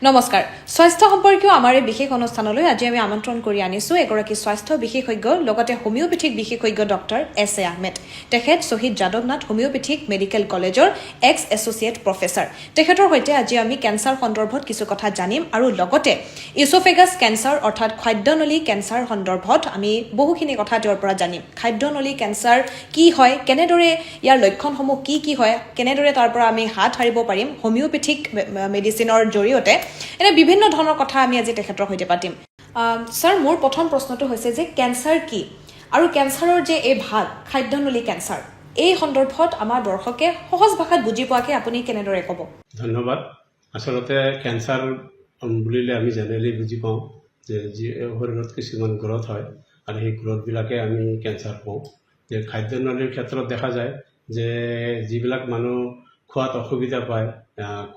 নমস্কাৰ স্বাস্থ্য সম্পৰ্কীয় আমাৰ এই বিশেষ অনুষ্ঠানলৈ আজি আমি আমন্ত্ৰণ কৰি আনিছো এগৰাকী স্বাস্থ্য বিশেষজ্ঞ লগতে হোমিওপেথিক বিশেষজ্ঞ ডক্টৰ এছ এ আহমেদ তেখেত শহীদ যাদৱনাথ হোমিওপেথিক মেডিকেল কলেজৰ এক্স এছ'চিয়েট প্ৰফেচাৰ তেখেতৰ সৈতে আজি আমি কেঞ্চাৰ সন্দৰ্ভত কিছু কথা জানিম আৰু লগতে ইছ'ফেগাছ কেঞ্চাৰ অৰ্থাৎ খাদ্যনলী কেঞ্চাৰ সন্দৰ্ভত আমি বহুখিনি কথা তেওঁৰ পৰা জানিম খাদ্যনলী কেঞ্চাৰ কি হয় কেনেদৰে ইয়াৰ লক্ষণসমূহ কি হয় কেনেদৰে তাৰ পৰা আমি হাত সাৰিব পাৰিম হোমিওপেথিক মেডিচিনৰ জৰিয়তে এনে বিভিন্ন ধৰণৰ কথা আমি আজি তেখেতৰ সৈতে পাতিম স্যাৰ মোৰ প্ৰথম প্ৰশ্নটো হৈছে যে কেঞ্চাৰ কি আৰু কেঞ্চাৰৰ যে এই ভাগ খাদ্যনলী কেঞ্চাৰ এই সন্দৰ্ভত আমাৰ দৰ্শকে সহজ ভাষাত বুজি পোৱাকে আপুনি কেনেদৰে ক'ব ধন্যবাদ আচলতে কেঞ্চাৰ বুলিলে আমি জেনেৰেলি বুজি পাওঁ যে শৰীৰত কিছুমান গ্ৰথ হয় আৰু সেই গ্ৰথবিলাকে আমি কেঞ্চাৰ কওঁ যে খাদ্যনলীৰ ক্ষেত্ৰত দেখা যায় যে যিবিলাক মানুহ খোৱাত অসুবিধা পায়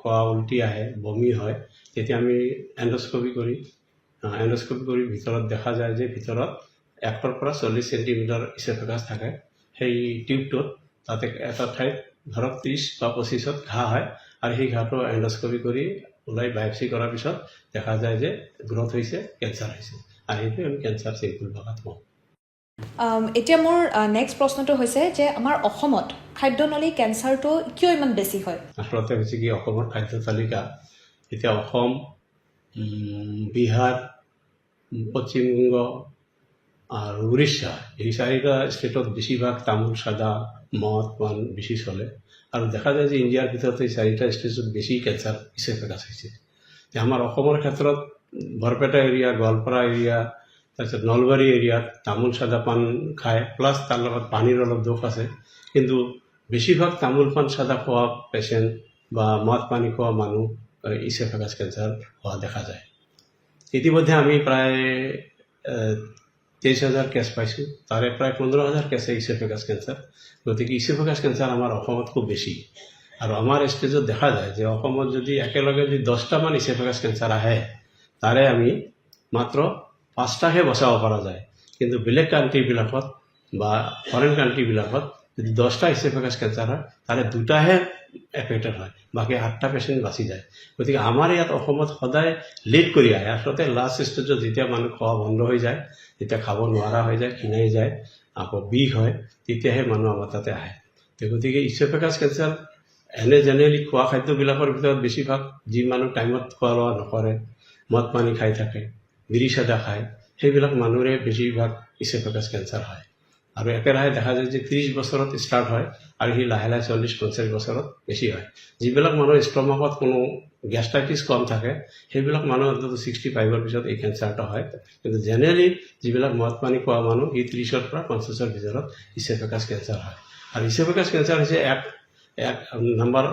খোৱা উল্টি আহে বমি হয় তেতিয়া আমি এণ্ডস্কপি কৰি ভিতৰত দেখা যায় যে ভিতৰত 1 পৰা 40 চেণ্টিমিটাৰ ইছ'ফেগাছ থাকে সেই টিউবটোত তাতে এটা ঠাইত ধৰক 30 বা 25ত ঘাঁ হয় আৰু সেই ঘাঁটো এণ্ডস্কপি কৰি ওলাই বায়োপসি কৰাৰ পিছত দেখা যায় যে গ্ৰথ হৈছে কেঞ্চাৰ হৈছে আৰু সেইটো আমি কেঞ্চাৰ চিম্পল ভাষাত কওঁ এতিয়া মোৰ নেক্সট প্ৰশ্নটো হৈছে যে আমাৰ অসমত খাদ্যনলী কেঞ্চাৰটো কিয় ইমান বেছি হয় আচলতে হৈছে কি অসমৰ খাদ্য তালিকা এতিয়া অসম বিহাৰ পশ্চিমবংগ আৰু উৰিষ্যা এই চাৰিটা ষ্টেটত বেছিভাগ তামোল চাদা মদ পাণ বেছি চলে আৰু দেখা যায় যে ইণ্ডিয়াৰ ভিতৰত এই চাৰিটা ষ্টেটত বেছি কেঞ্চাৰ ইছ'ফেগাছ হৈছে আমাৰ অসমৰ ক্ষেত্ৰত বৰপেটা এৰিয়া গোৱালপাৰা এৰিয়া তাৰপিছত নলবাৰী এৰিয়াত তামোল চাদা পাণ খায় প্লাছ তাৰ লগত পানীৰ অলপ দোষ আছে কিন্তু বেছিভাগ তামোল পাণ চাদা খোৱা পেচেণ্ট বা মদ পানী খোৱা মানুহ ইছ'ফেগাছ কেঞ্চাৰ হোৱা দেখা যায় ইতিমধ্যে আমি প্ৰায় 23,000 কেছ পাইছোঁ তাৰে প্ৰায় 15,000 কেছে ইছ'ফেগাছ কেঞ্চাৰ গতিকে ইছ'ফেগাছ কেঞ্চাৰ আমাৰ অসমত খুব বেছি আৰু আমাৰ ষ্টেজত দেখা যায় যে অসমত যদি একেলগে যদি 10টামান ইছ'ফেগাছ কেঞ্চাৰ আহে তাৰে আমি মাত্ৰ 5টাহে বচাব পৰা যায় কিন্তু বেলেগ কাণ্ট্ৰিবিলাকত বা ফৰেন কাণ্ট্ৰিবিলাকত যদি 10টা ইছ'ফেগাছ কেঞ্চাৰ হয় তাৰে 2টাহে এফেক্টেড হয় বাকী 8টা পেচেণ্ট বাচি যায় গতিকে আমাৰ ইয়াত অসমত সদায় লেট কৰি আহে আচলতে লাষ্ট ষ্টেজত যেতিয়া মানুহ খোৱা বন্ধ হৈ যায় যেতিয়া খাব নোৱাৰা হৈ যায় ক্ষীণাই যায় আকৌ বিষ হয় তেতিয়াহে মানুহ আমাৰ তাতে আহে গতিকে ইছ'ফেগাছ কেঞ্চাৰ এনে জেনেৰেলি খোৱা খাদ্যবিলাকৰ ভিতৰত বেছিভাগ যি মানুহ টাইমত খোৱা লোৱা নকৰে মদ পানী খাই থাকে বিড়ি চাদা খায় সেইবিলাক মানুহৰে বেছিভাগ ইছ'ফেগাছ কেঞ্চাৰ হয় আৰু একেৰাহে দেখা যায় যে 30 বছৰত ষ্টাৰ্ট হয় আৰু সি লাহে লাহে 40-50 বছৰত বেছি হয় যিবিলাক মানুহৰ ষ্টমাকত কোনো গেষ্ট্ৰাইটিছ কম থাকে সেইবিলাক মানুহ অন্তত 65ৰ পিছত এই কেঞ্চাৰটো হয় কিন্তু জেনেৰেলি যিবিলাক মদ পানী খোৱা মানুহ সি 30ৰ পৰা 50ৰ ভিতৰত ইছ'ফেগাছ কেঞ্চাৰ হয় আৰু ইছ'ফেগাছ কেঞ্চাৰ হৈছে এক নম্বৰ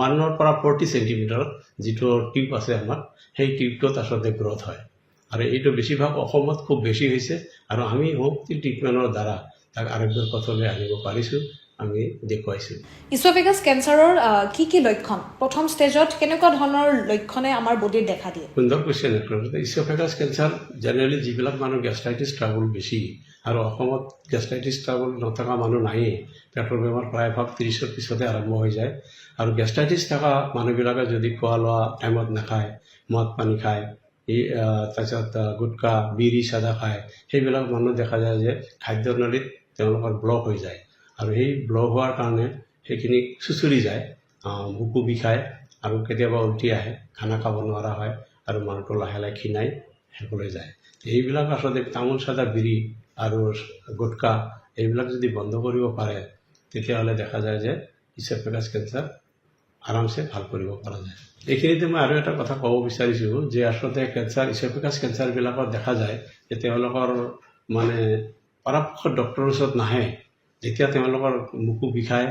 1ৰ পৰা 40 চেণ্টিমিটাৰত যিটো টিউব আছে আমাৰ সেই টিউবটোত আচলতে গ্ৰথ হয় আৰু এইটো বেছিভাগ অসমত খুব বেছি হৈছে আৰু আমি হোমিওপেথিক ট্ৰিটমেণ্টৰ দ্বাৰা তাক আৰোগ্যৰ পথলৈ আনিব পাৰিছোঁ আমি দেখুৱাইছোঁ ইছ'ফেগাছ কেঞ্চাৰৰ কি লক্ষণ প্ৰথম ষ্টেজত কেনেকুৱা ধৰণৰ লক্ষণে আমাৰ বডিত দেখা দিয়ে সুন্দৰ কুৱেশ্যন ইছ'ফেগাছ কেঞ্চাৰ জেনেৰেলি যিবিলাক মানুহ গেষ্ট্ৰাইটিছ ট্ৰাবল বেছি আৰু অসমত গেষ্ট্ৰাইটিছ ট্ৰাবল নথকা মানুহ নায়েই পেটৰ বেমাৰ প্ৰায়ভাগ 30ৰ পিছতে আৰম্ভ হৈ যায় আৰু গেষ্ট্ৰাইটিছ থকা মানুহবিলাকে যদি খোৱা লোৱা টাইমত নাখায় মদ পানী খায় তাৰপিছত গুটকা বিড়ি চাদা খায় সেইবিলাক মানুহ দেখা যায় যে খাদ্যনলীত তেওঁলোকৰ ব্লক হৈ যায় আৰু সেই ব্লক হোৱাৰ কাৰণে সেইখিনি চুচুৰি যায় বুকু বিষায় আৰু কেতিয়াবা উল্টি আহে খানা খাব নোৱাৰা হয় আৰু মানুহটো লাহে লাহে ক্ষীণাই শেষলৈ যায় এইবিলাক আচলতে তামোল চাদা বিড়ি আৰু গুটকা এইবিলাক যদি বন্ধ কৰিব পাৰে তেতিয়াহ'লে দেখা যায় যে ইছ'ফেগাছ কেঞ্চাৰ আৰামছে ভাল কৰিব পৰা যায় এইখিনিতে মই আৰু এটা কথা ক'ব বিচাৰিছোঁ যে আচলতে কেঞ্চাৰ ইছ'ফেগাছ কেঞ্চাৰবিলাকত দেখা যায় যে তেওঁলোকৰ মানে পৰাপক্ষত ডক্টৰৰ ওচৰত নাহে যেতিয়া তেওঁলোকৰ বুকু বিষায়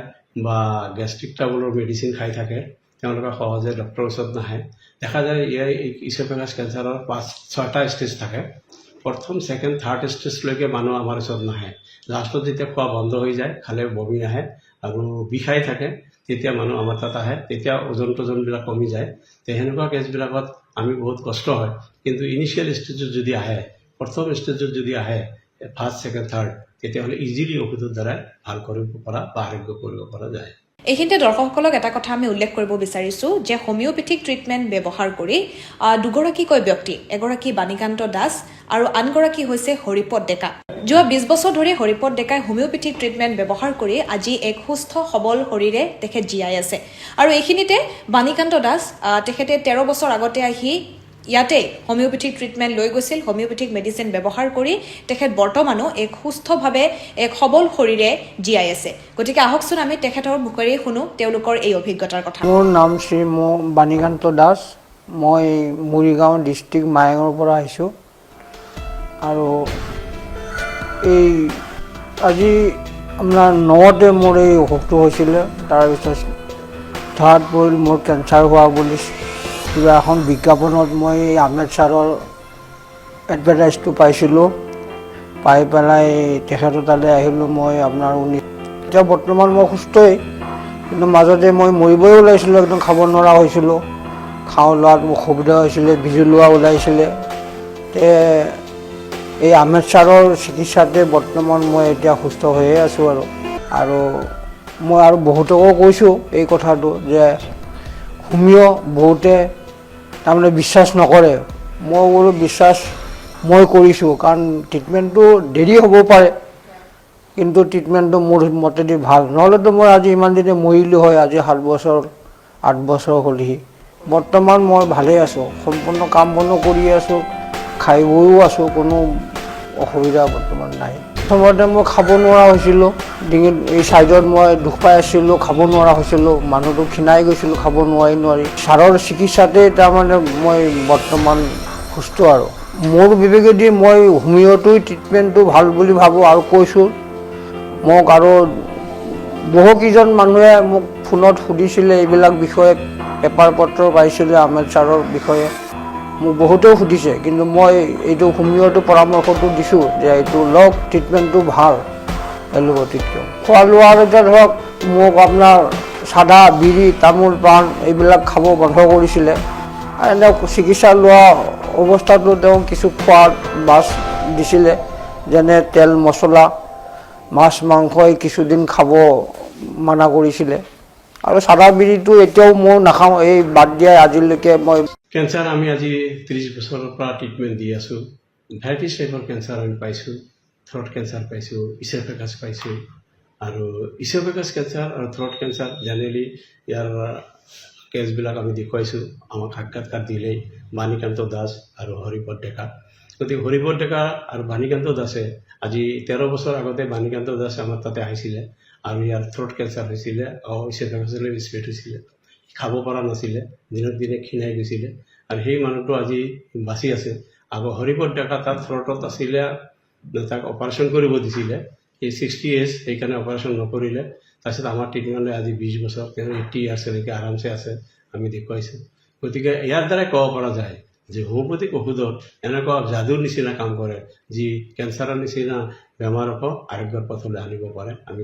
বা গেষ্ট্ৰিক ট্ৰাবলৰ মেডিচিন খাই থাকে তেওঁলোকে সহজে ডক্টৰৰ ওচৰত নাহে দেখা যায় ইছ'ফেগাছ কেঞ্চাৰৰ 5-6টা ষ্টেজ থাকে প্ৰথম ছেকেণ্ড থাৰ্ড ষ্টেজলৈকে মানুহ আমাৰ ওচৰত নাহে লাষ্টত যেতিয়া খোৱা বন্ধ হৈ যায় খালে বমি আহে আৰু বিষাই থাকে তেতিয়া মানুহ আমাৰ তাত আহে তেতিয়া ওজনবিলাক কমি যায় সেনেকুৱা কেছবিলাকত আমি বহুত কষ্ট হয় কিন্তু ইনিচিয়েল ষ্টেজত যদি আহে প্ৰথম ষ্টেজত যদি আহে ফাৰ্ষ্ট ছেকেণ্ড থাৰ্ড তেতিয়াহ'লে ইজিলি ঔষধৰ দ্বাৰাই ভাল কৰিব পৰা বা আৰোগ্য কৰিব পৰা যায় এইখিনিতে দৰ্শকসকলক এটা কথা আমি উল্লেখ কৰিব বিচাৰিছোঁ যে হোমিঅ'পেথিক ট্ৰিটমেণ্ট ব্যৱহাৰ কৰি দুগৰাকীকৈ ব্যক্তি, এগৰাকী বাণীকান্ত দাস আৰু আনগৰাকী হৈছে হৰিপদ ডেকা। যোৱা 20 বছৰ ধৰি হৰিপদ ডেকাই হোমিঅ'পেথিক ট্ৰিটমেণ্ট ব্যৱহাৰ কৰি আজি এক সুস্থ সবল শৰীৰে তেখেত জীয়াই আছে। আৰু এইখিনিতে বাণীকান্ত দাস তেখেতে 13 বছৰ আগতে আহি ইয়াতে হোমিঅ'পেথিক ট্ৰিটমেণ্ট লৈ গৈছিল। হোমিঅ'পেথিক মেডিচিন ব্যৱহাৰ কৰি তেখেত বৰ্তমানো এক সুস্থভাৱে এক সবল শৰীৰে জীয়াই আছে। গতিকে আহকচোন আমি তেখেতৰ মুখেৰে শুনো তেওঁলোকৰ এই অভিজ্ঞতাৰ কথা। মোৰ নাম শ্ৰী বাণীকান্ত দাস। মই মৰিগাঁও ডিষ্ট্ৰিক্ট মায়ঙৰ পৰা আহিছোঁ। আৰু এই আজি আপোনাৰ 9তে মোৰ এই অসুখটো হৈছিলে। তাৰপিছত ধৰাত পৰিল মোৰ কেঞ্চাৰ হোৱা বুলি কিবা এখন বিজ্ঞাপনত মই আহমেদ ছাৰৰ এডভাৰটাইজটো পাইছিলোঁ। পাই পেলাই তেখেতৰ তালৈ আহিলোঁ। মই আপোনাৰ এতিয়া বৰ্তমান মই সুস্থই, কিন্তু মাজতে মই মৰিবই ওলাইছিলোঁ, একদম খাব নোৱাৰা হৈছিলোঁ। লোৱাত অসুবিধা হৈছিলে, বিজু লোৱা ওলাইছিলে। এই আহমেদ ছাৰৰ চিকিৎসাতে বৰ্তমান মই এতিয়া সুস্থ হৈয়ে আছোঁ। আৰু মই আৰু বহুতকো কৈছোঁ এই কথাটো যে হোমিঅ' বহুতে তাৰমানে বিশ্বাস নকৰে। মই বোলো বিশ্বাস মই কৰিছোঁ, কাৰণ ট্ৰিটমেণ্টটো দেৰি হ'ব পাৰে, কিন্তু ট্ৰিটমেণ্টটো মোৰ মতেদি ভাল। নহ'লেতো মই আজি ইমান দিনে মৰিলোঁ হয়। আজি 7 বছৰ 8 বছৰ হ'লহি। বৰ্তমান মই ভালেই আছোঁ, সম্পূৰ্ণ কাম বনো কৰি আছোঁ, খাই বৈও আছোঁ, কোনো অসুবিধা বৰ্তমান নাই। প্ৰথমতে মই খাব নোৱাৰা হৈছিলোঁ, ডিঙিত এই ছাইডত মই দুখ পাই আছিলোঁ, খাব নোৱাৰা হৈছিলোঁ, মানুহটো ক্ষীণাই গৈছিলোঁ খাব নোৱাৰি। ছাৰৰ চিকিৎসাতে তাৰমানে মই বৰ্তমান সুস্থ। আৰু মোৰ বিবেকেদি মই হোমিঅ'টোই ট্ৰিটমেণ্টটো ভাল বুলি ভাবোঁ আৰু কৈছোঁ। মোক আৰু বহুকেইজন মানুহে মোক ফোনত সুধিছিলে এইবিলাক বিষয়ে, পেপাৰ পত্ৰ পাইছিলে আহমেদ ছাৰৰ বিষয়ে, মোক বহুতেও সুধিছে। কিন্তু মই এইটো হোমিঅ'টো পৰামৰ্শটো দিছোঁ যে এইটো লওক, ট্ৰিটমেণ্টটো ভাল এলোপেথিতকৈ। খোৱা লোৱাৰ এতিয়া ধৰক মোক আপোনাৰ চাদা, বিড়ি, তামোল, পাণ এইবিলাক খাব বন্ধ কৰিছিলে। আৰু এনে চিকিৎসা লোৱা অৱস্থাতো তেওঁ কিছু খোৱাত বাছ দিছিলে, যেনে তেল মছলা, মাছ মাংস কিছুদিন খাব মানা কৰিছিলে। আৰু চাদা বিড়িটো এতিয়াও মই নাখাওঁ, এই বাদ দিয়াই আজিলৈকে মই। কেঞ্চাৰ আমি আজি 30 বছৰৰ পৰা ট্ৰিটমেণ্ট দি আছোঁ। ভেৰাইটিজ টাইপৰ কেঞ্চাৰ আমি পাইছোঁ। থ্ৰট কেঞ্চাৰ পাইছোঁ, ইছ'ফেগাছ পাইছোঁ। আৰু ইছ'ফেগাছ কেঞ্চাৰ আৰু থ্ৰট কেঞ্চাৰ জেনেৰেলি ইয়াৰ কেছবিলাক আমি দেখুৱাইছোঁ। আমাক সাক্ষাৎকাৰ দিলেই বাণীকান্ত দাস আৰু হৰিপদ ডেকা। গতিকে হৰিপদ ডেকা আৰু বাণীকান্ত দাসে আজি 13 বছৰ আগতে বাণীকান্ত দাস আমাৰ তাতে আহিছিলে আৰু ইয়াৰ থ্ৰট কেঞ্চাৰ হৈছিলে, ইছ'ফেগাছলৈ স্প্ৰেড হৈছিলে। খাব পৰা নাছিলে, দিনক দিনে ক্ষীণাই গৈছিলে। আৰু সেই মানুহটো আজি বাচি আছে। আকৌ হৰিপদ ডেকা তাত থ্ৰটত আছিলে, তাক অপাৰেশ্যন কৰিব দিছিলে। এই 60 এজ, সেইকাৰণে অপাৰেশ্যন নকৰিলে। তাৰপিছত আমাৰ ট্ৰিটমেণ্টলৈ আজি 20 বছৰ, তেওঁ 80 ইয়াৰ্ছলৈকে আৰামছে আছে, আমি দেখুৱাইছোঁ। গতিকে ইয়াৰ দ্বাৰাই ক'ব পৰা যায় যে হোমিঅ'পেথিক ঔষধত এনেকুৱা যাদুৰ নিচিনা কাম কৰে, যি কেঞ্চাৰৰ নিচিনা বেমাৰকো আৰোগ্যৰ পথলৈ আনিব পাৰে। আমি